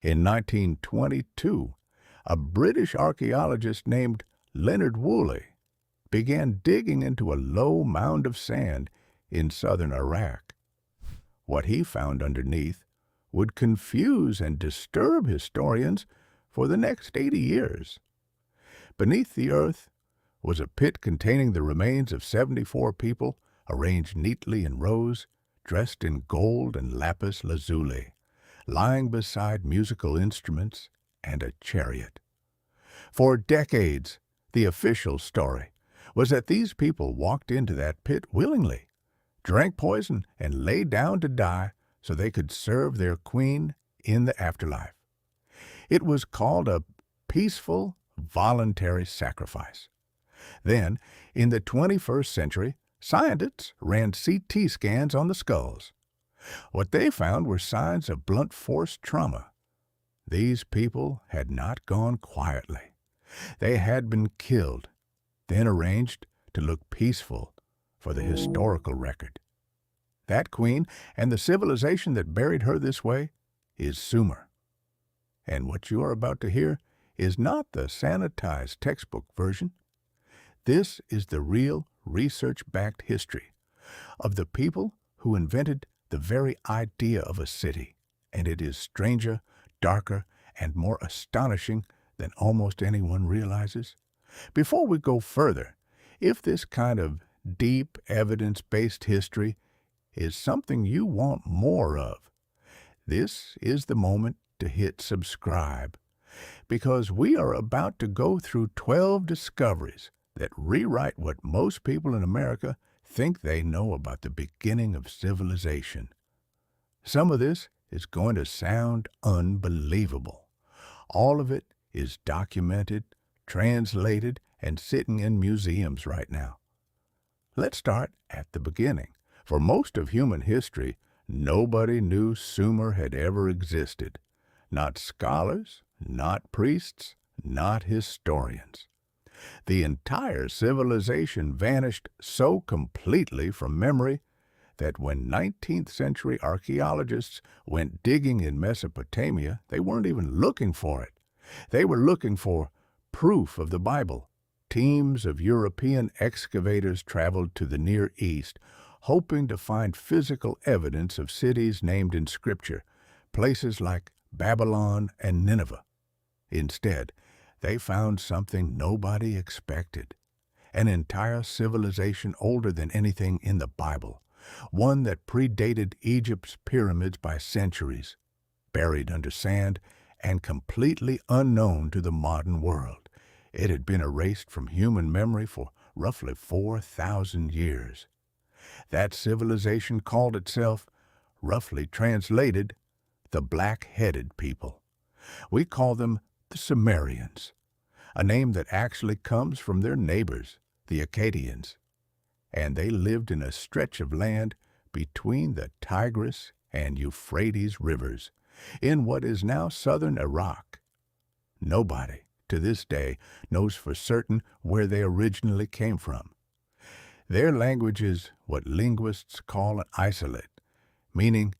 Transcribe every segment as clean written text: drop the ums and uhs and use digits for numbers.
In 1922, a British archaeologist named Leonard Woolley began digging into a low mound of sand in southern Iraq. What he found underneath would confuse and disturb historians for the next 80 years. Beneath the earth was a pit containing the remains of 74 people arranged neatly in rows, dressed in gold and lapis lazuli, lying beside musical instruments and a chariot. For decades, the official story was that these people walked into that pit willingly, drank poison, and lay down to die so they could serve their queen in the afterlife. It was called a peaceful, voluntary sacrifice. Then, in the 21st century, scientists ran CT scans on the skulls. What they found were signs of blunt force trauma. These people had not gone quietly. They had been killed, then arranged to look peaceful for the historical record. That queen and the civilization that buried her this way is Sumer. And what you are about to hear is not the sanitized textbook version. This is the real research-backed history of the people who invented the very idea of a city, and it is stranger, darker, and more astonishing than almost anyone realizes. Before we go further, if this kind of deep, evidence-based history is something you want more of, this is the moment to hit subscribe, because we are about to go through 12 discoveries that rewrite what most people in America think they know about the beginning of civilization. Some of this is going to sound unbelievable. All of it is documented, translated, and sitting in museums right now. Let's start at the beginning. For most of human history, nobody knew Sumer had ever existed. Not scholars, not priests, not historians. The entire civilization vanished so completely from memory that when 19th century archaeologists went digging in Mesopotamia, they weren't even looking for it. They were looking for proof of the Bible. Teams of European excavators traveled to the Near East, hoping to find physical evidence of cities named in Scripture, places like Babylon and Nineveh. Instead, they found something nobody expected, an entire civilization older than anything in the Bible, one that predated Egypt's pyramids by centuries, buried under sand and completely unknown to the modern world. It had been erased from human memory for roughly 4,000 years. That civilization called itself, roughly translated, the Black-Headed People. We call them the Sumerians, a name that actually comes from their neighbors, the Akkadians. And they lived in a stretch of land between the Tigris and Euphrates rivers, in what is now southern Iraq. Nobody, to this day, knows for certain where they originally came from. Their language is what linguists call an isolate, meaning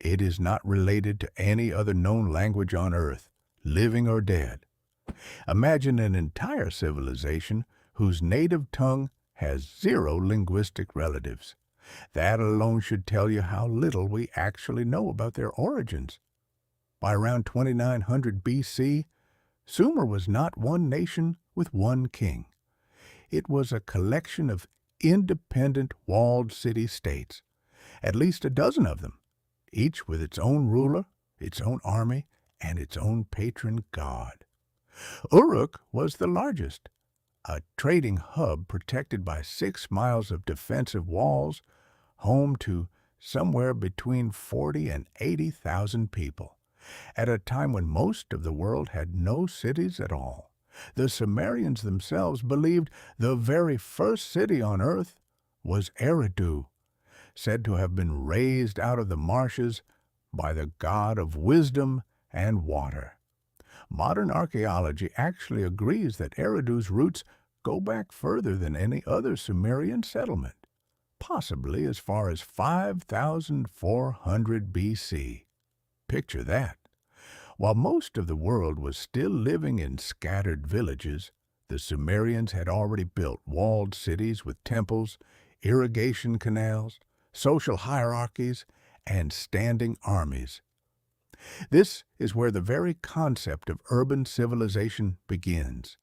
it is not related to any other known language on earth, living or dead. Imagine an entire civilization whose native tongue has 0 linguistic relatives. That alone should tell you how little we actually know about their origins. By around 2900 BC, Sumer was not one nation with one king. It was a collection of independent walled city-states, at least a dozen of them, each with its own ruler, its own army, and its own patron god. Uruk was the largest, a trading hub protected by 6 miles of defensive walls, home to somewhere between 40 and 80,000 people, at a time when most of the world had no cities at all. The Sumerians themselves believed the very first city on earth was Eridu, said to have been raised out of the marshes by the god of wisdom and water. Modern archaeology actually agrees that Eridu's roots go back further than any other Sumerian settlement, possibly as far as 5,400 BC. Picture that. While most of the world was still living in scattered villages, the Sumerians had already built walled cities with temples, irrigation canals, social hierarchies, and standing armies. This is where the very concept of urban civilization begins.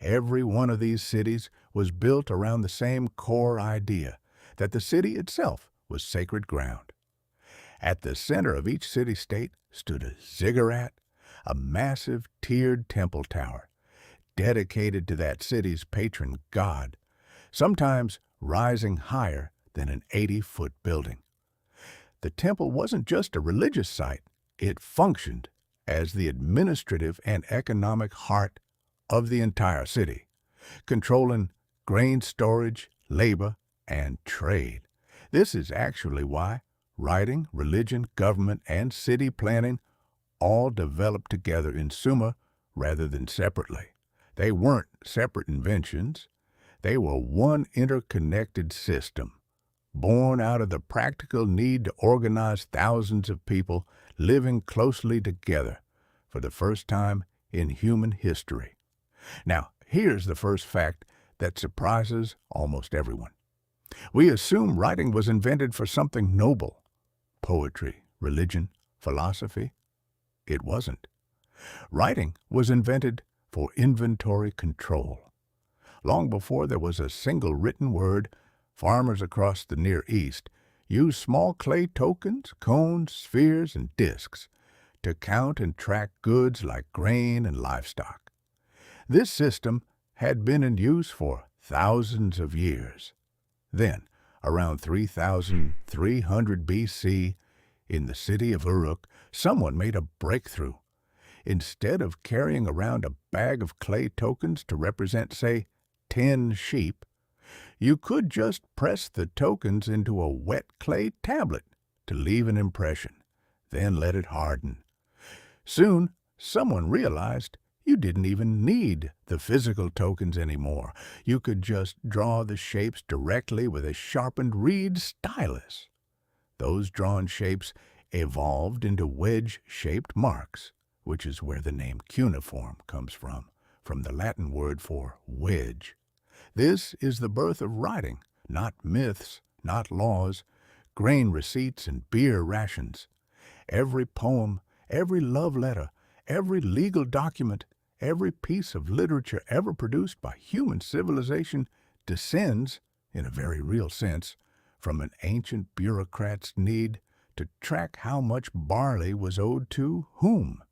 Every one of these cities was built around the same core idea, that the city itself was sacred ground. At the center of each city-state stood a ziggurat, a massive tiered temple tower, dedicated to that city's patron god, sometimes rising higher than an 80-foot building. The temple wasn't just a religious site, it functioned as the administrative and economic heart of the entire city, controlling grain storage, labor, and trade. This is actually why writing, religion, government, and city planning all developed together in Sumer rather than separately. They weren't separate inventions. They were one interconnected system, born out of the practical need to organize thousands of people living closely together for the first time in human history. Now, here's the first fact that surprises almost everyone. We assume writing was invented for something noble, poetry, religion, philosophy. It wasn't. Writing was invented for inventory control. Long before there was a single written word, farmers across the Near East used small clay tokens, cones, spheres, and discs to count and track goods like grain and livestock. This system had been in use for thousands of years. Then, around 3,300 BC, in the city of Uruk, someone made a breakthrough. Instead of carrying around a bag of clay tokens to represent, say, 10 sheep, you could just press the tokens into a wet clay tablet to leave an impression, then let it harden. Soon, someone realized you didn't even need the physical tokens anymore. You could just draw the shapes directly with a sharpened reed stylus. Those drawn shapes evolved into wedge-shaped marks, which is where the name cuneiform comes from the Latin word for wedge. This is the birth of writing, not myths, not laws, grain receipts and beer rations. Every poem, every love letter, every legal document, every piece of literature ever produced by human civilization descends, in a very real sense, from an ancient bureaucrat's need to track how much barley was owed to whom.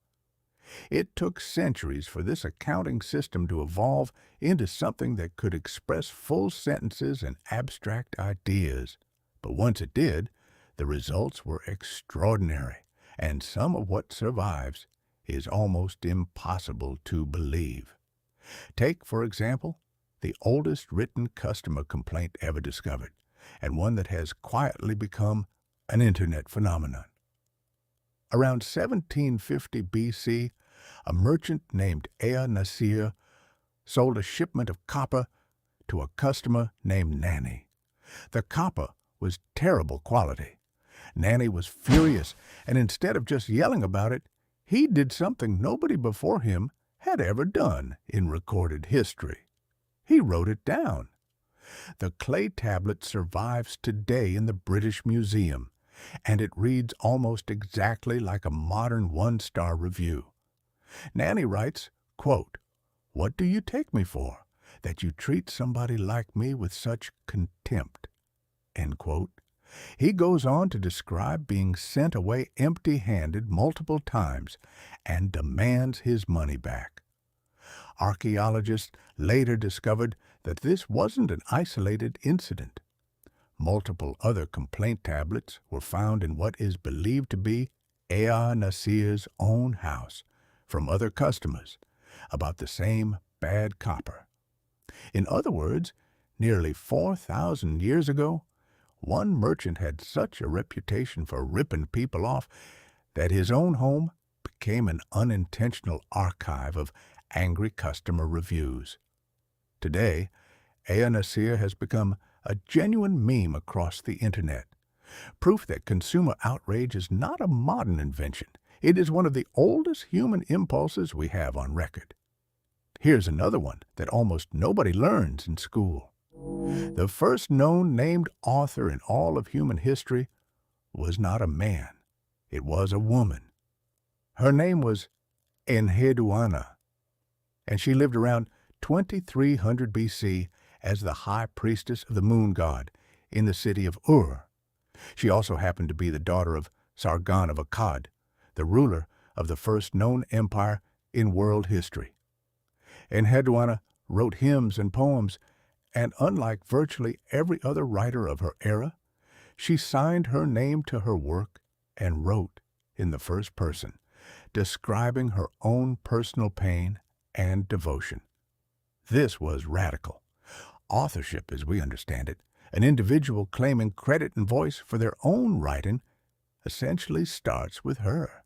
It took centuries for this accounting system to evolve into something that could express full sentences and abstract ideas. But once it did, the results were extraordinary, and some of what survives is almost impossible to believe. Take, for example, the oldest written customer complaint ever discovered, and one that has quietly become an internet phenomenon. Around 1750 BC, a merchant named Ea Nasir sold a shipment of copper to a customer named Nanny. The copper was terrible quality. Nanny was furious, and instead of just yelling about it, he did something nobody before him had ever done in recorded history. He wrote it down. The clay tablet survives today in the British Museum, and it reads almost exactly like a modern one-star review. Nanny writes, quote, "What do you take me for, that you treat somebody like me with such contempt?" End quote. He goes on to describe being sent away empty-handed multiple times and demands his money back. Archaeologists later discovered that this wasn't an isolated incident. Multiple other complaint tablets were found in what is believed to be Ea Nasir's own house from other customers about the same bad copper. In other words, nearly 4,000 years ago, one merchant had such a reputation for ripping people off that his own home became an unintentional archive of angry customer reviews. Today, Ea Nasir has become a genuine meme across the internet, proof that consumer outrage is not a modern invention. It is one of the oldest human impulses we have on record. Here's another one that almost nobody learns in school. The first known named author in all of human history was not a man. It was a woman. Her name was Enheduanna, and she lived around 2300 BC as the high priestess of the moon god in the city of Ur. She also happened to be the daughter of Sargon of Akkad, the ruler of the first known empire in world history. Enheduanna wrote hymns and poems, and unlike virtually every other writer of her era, she signed her name to her work and wrote in the first person, describing her own personal pain and devotion. This was radical. Authorship, as we understand it, an individual claiming credit and voice for their own writing, essentially starts with her.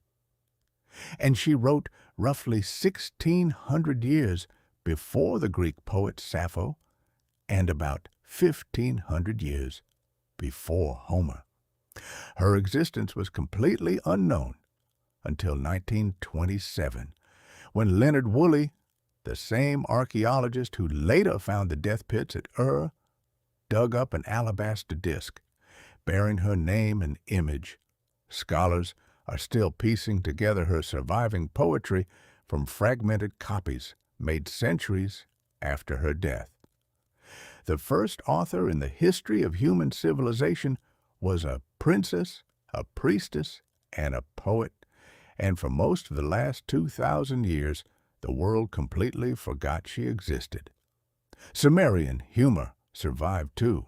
And she wrote roughly 1,600 years before the Greek poet Sappho and about 1,500 years before Homer. Her existence was completely unknown until 1927, when Leonard Woolley, the same archaeologist who later found the death pits at Ur, dug up an alabaster disc bearing her name and image. Scholars are still piecing together her surviving poetry from fragmented copies made centuries after her death. The first author in the history of human civilization was a princess, a priestess, and a poet, and for most of the last 2,000 years, the world completely forgot she existed. Sumerian humor survived too,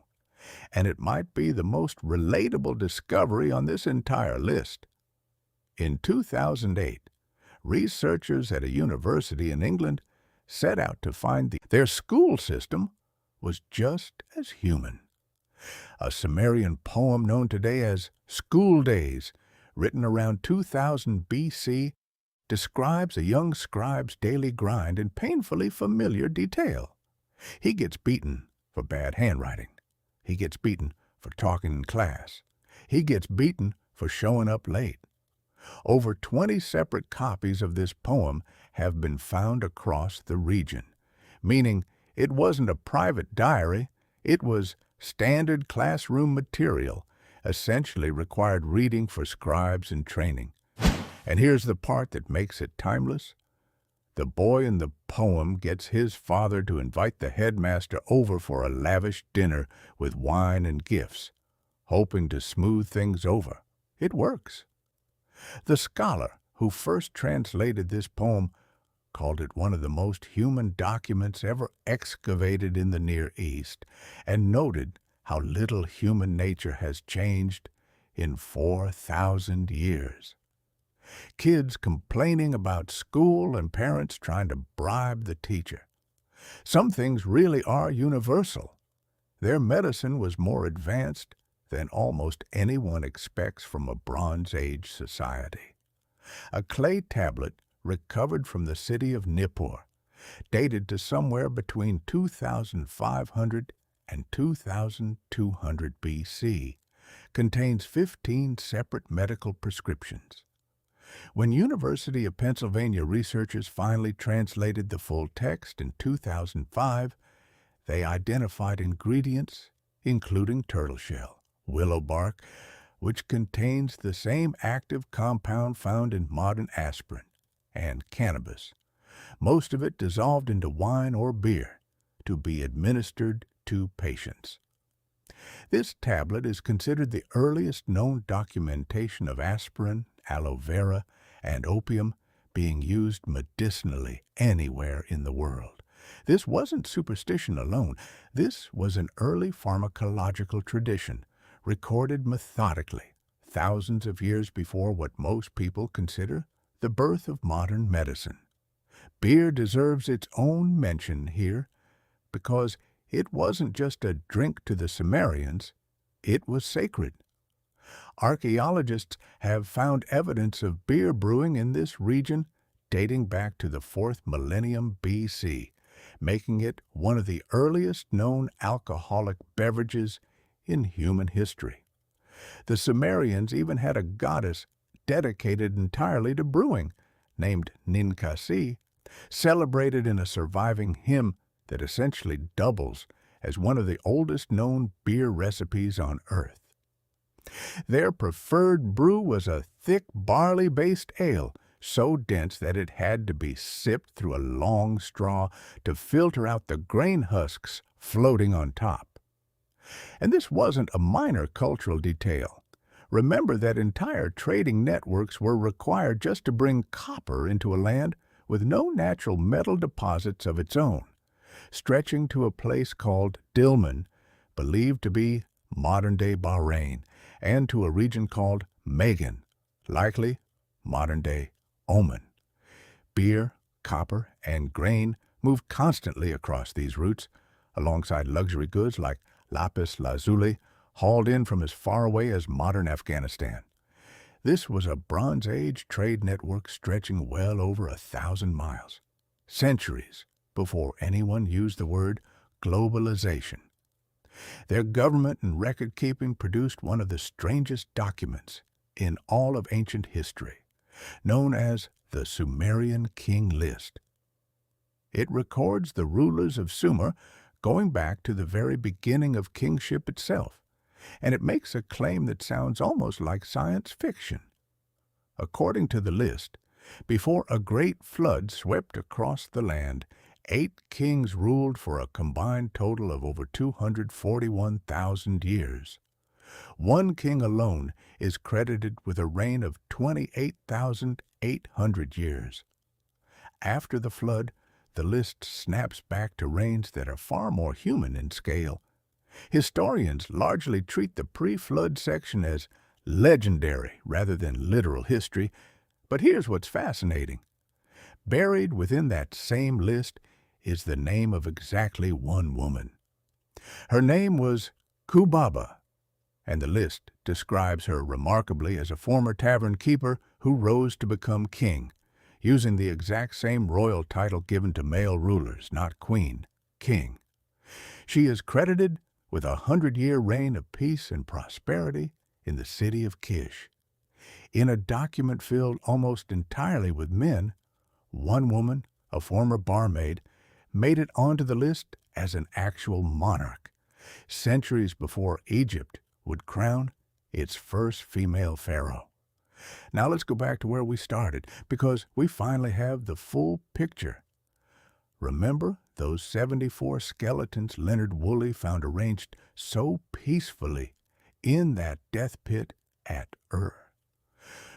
and it might be the most relatable discovery on this entire list. In 2008, researchers at a university in England set out to find their school system was just as human. A Sumerian poem known today as School Days, written around 2000 BC, describes a young scribe's daily grind in painfully familiar detail. He gets beaten for bad handwriting. He gets beaten for talking in class. He gets beaten for showing up late. Over 20 separate copies of this poem have been found across the region, meaning it wasn't a private diary, it was standard classroom material, essentially required reading for scribes in training. And here's the part that makes it timeless. The boy in the poem gets his father to invite the headmaster over for a lavish dinner with wine and gifts, hoping to smooth things over. It works. The scholar who first translated this poem called it one of the most human documents ever excavated in the Near East, and noted how little human nature has changed in 4,000 years. Kids complaining about school and parents trying to bribe the teacher. Some things really are universal. Their medicine was more advanced than almost anyone expects from a Bronze Age society. A clay tablet recovered from the city of Nippur, dated to somewhere between 2,500 and 2,200 BC, contains 15 separate medical prescriptions. When University of Pennsylvania researchers finally translated the full text in 2005, they identified ingredients including turtle shell, willow bark, which contains the same active compound found in modern aspirin, and cannabis, most of it dissolved into wine or beer, to be administered to patients. This tablet is considered the earliest known documentation of aspirin, aloe vera, and opium being used medicinally anywhere in the world. This wasn't superstition alone. This was an early pharmacological tradition, recorded methodically, thousands of years before what most people consider the birth of modern medicine. Beer deserves its own mention here because it wasn't just a drink to the Sumerians, it was sacred. Archaeologists have found evidence of beer brewing in this region dating back to the 4th millennium BC, making it one of the earliest known alcoholic beverages in human history. The Sumerians even had a goddess dedicated entirely to brewing, named Ninkasi, celebrated in a surviving hymn that essentially doubles as one of the oldest known beer recipes on Earth. Their preferred brew was a thick barley-based ale, so dense that it had to be sipped through a long straw to filter out the grain husks floating on top. And this wasn't a minor cultural detail. Remember that entire trading networks were required just to bring copper into a land with no natural metal deposits of its own, stretching to a place called Dilmun, believed to be modern-day Bahrain, and to a region called Magan, likely modern-day Oman. Beer, copper, and grain moved constantly across these routes, alongside luxury goods like lapis lazuli, hauled in from as far away as modern Afghanistan. This was a Bronze Age trade network stretching well over 1,000 miles, centuries before anyone used the word globalization. Their government and record-keeping produced one of the strangest documents in all of ancient history, known as the Sumerian King List. It records the rulers of Sumer going back to the very beginning of kingship itself, and it makes a claim that sounds almost like science fiction. According to the list, before a great flood swept across the land, 8 kings ruled for a combined total of over 241,000 years. One king alone is credited with a reign of 28,800 years. After the flood, the list snaps back to reigns that are far more human in scale. Historians largely treat the pre-flood section as legendary rather than literal history, but here's what's fascinating. Buried within that same list is the name of exactly one woman. Her name was Kubaba, and the list describes her remarkably as a former tavern keeper who rose to become king, using the exact same royal title given to male rulers, not queen, king. She is credited with a 100-year reign of peace and prosperity in the city of Kish. In a document filled almost entirely with men, one woman, a former barmaid, made it onto the list as an actual monarch, centuries before Egypt would crown its first female pharaoh. Now let's go back to where we started, because we finally have the full picture. Remember those 74 skeletons Leonard Woolley found arranged so peacefully in that death pit at Ur?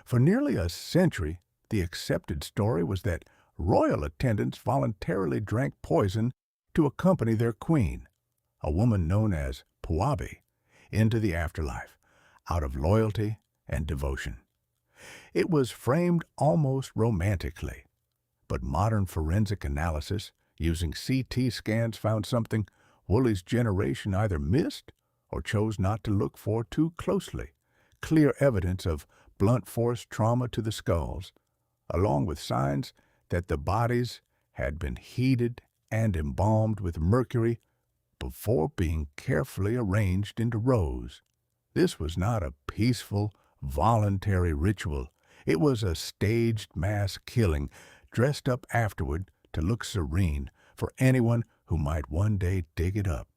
For nearly a century, the accepted story was that royal attendants voluntarily drank poison to accompany their queen, a woman known as Puabi, into the afterlife, out of loyalty and devotion. It was framed almost romantically, but modern forensic analysis using CT scans found something Woolley's generation either missed or chose not to look for too closely: clear evidence of blunt force trauma to the skulls, along with signs that the bodies had been heated and embalmed with mercury before being carefully arranged into rows. This was not a peaceful, voluntary ritual. It was a staged mass killing, dressed up afterward to look serene for anyone who might one day dig it up.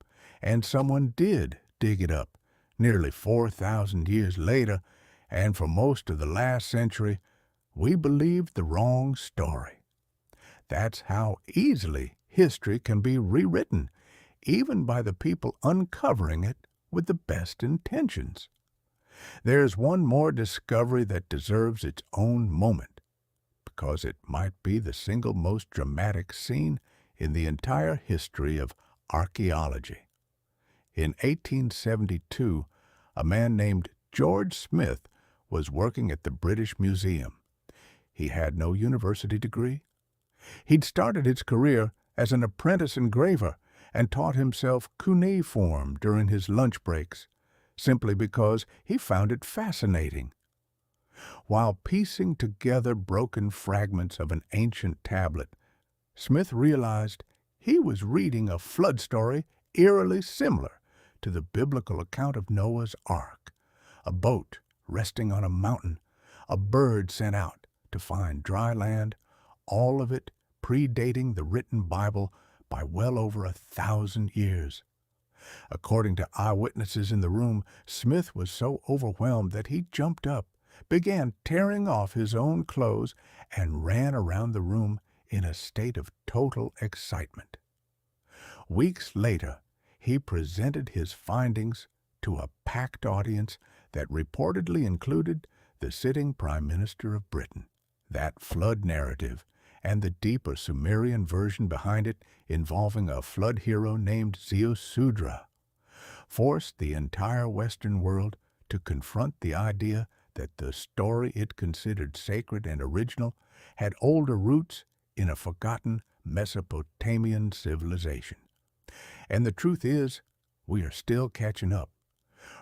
And someone did dig it up, nearly 4,000 years later, and for most of the last century, we believed the wrong story. That's how easily history can be rewritten, even by the people uncovering it with the best intentions. There's one more discovery that deserves its own moment, because it might be the single most dramatic scene in the entire history of archaeology. In 1872, a man named George Smith was working at the British Museum. He had no university degree. He'd started his career as an apprentice engraver and taught himself cuneiform during his lunch breaks, simply because he found it fascinating. While piecing together broken fragments of an ancient tablet, Smith realized he was reading a flood story eerily similar to the biblical account of Noah's Ark, a boat resting on a mountain, a bird sent out to find dry land, all of it predating the written Bible by well over 1,000 years. According to eyewitnesses in the room, Smith was so overwhelmed that he jumped up, began tearing off his own clothes, and ran around the room in a state of total excitement. Weeks later, he presented his findings to a packed audience that reportedly included the sitting Prime Minister of Britain. That flood narrative, and the deeper Sumerian version behind it involving a flood hero named Ziusudra, forced the entire Western world to confront the idea that the story it considered sacred and original had older roots in a forgotten Mesopotamian civilization. And the truth is, we are still catching up.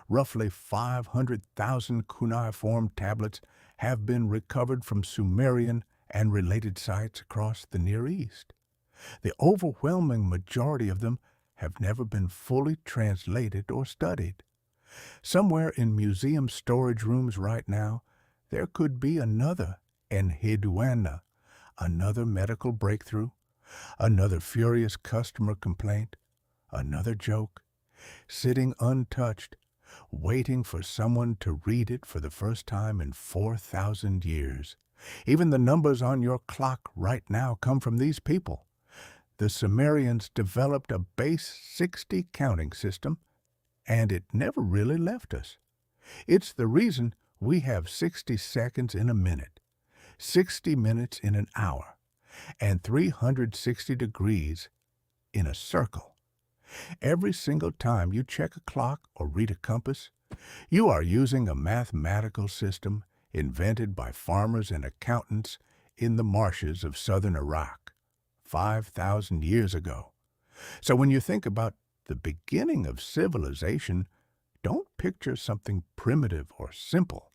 Roughly 500,000 cuneiform tablets have been recovered from Sumerian and related sites across the Near East. The overwhelming majority of them have never been fully translated or studied. Somewhere in museum storage rooms right now, there could be another Enheduanna, another medical breakthrough, another furious customer complaint, another joke, sitting untouched, waiting for someone to read it for the first time in 4,000 years. Even the numbers on your clock right now come from these people. The Sumerians developed a base 60 counting system, and it never really left us. It's the reason we have 60 seconds in a minute, 60 minutes in an hour, and 360 degrees in a circle. Every single time you check a clock or read a compass, you are using a mathematical system invented by farmers and accountants in the marshes of southern Iraq 5,000 years ago. So when you think about the beginning of civilization, don't picture something primitive or simple.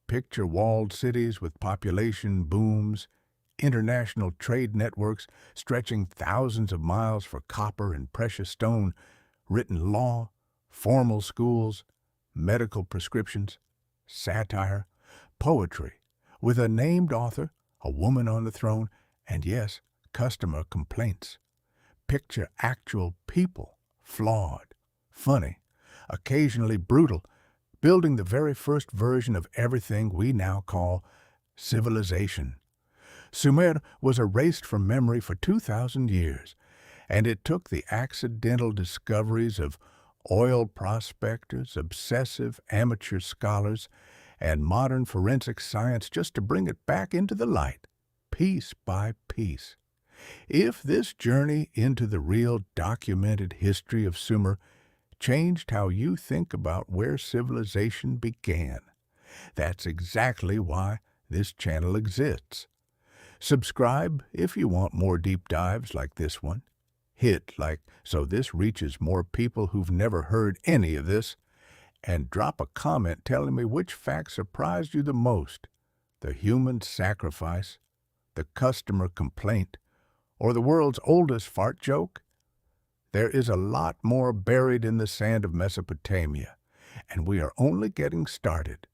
Picture walled cities with population booms, international trade networks stretching thousands of miles for copper and precious stone, written law, formal schools, medical prescriptions, satire, poetry, with a named author, a woman on the throne, and yes, customer complaints. Picture actual people, flawed, funny, occasionally brutal, building the very first version of everything we now call civilization. Sumer was erased from memory for 2,000 years, and it took the accidental discoveries of oil prospectors, obsessive amateur scholars, and modern forensic science just to bring it back into the light, piece by piece. If this journey into the real documented history of Sumer changed how you think about where civilization began, that's exactly why this channel exists. Subscribe if you want more deep dives like this one. Hit like so this reaches more people who've never heard any of this. And drop a comment telling me which fact surprised you the most: the human sacrifice, the customer complaint, or the world's oldest fart joke. There is a lot more buried in the sand of Mesopotamia, and we are only getting started.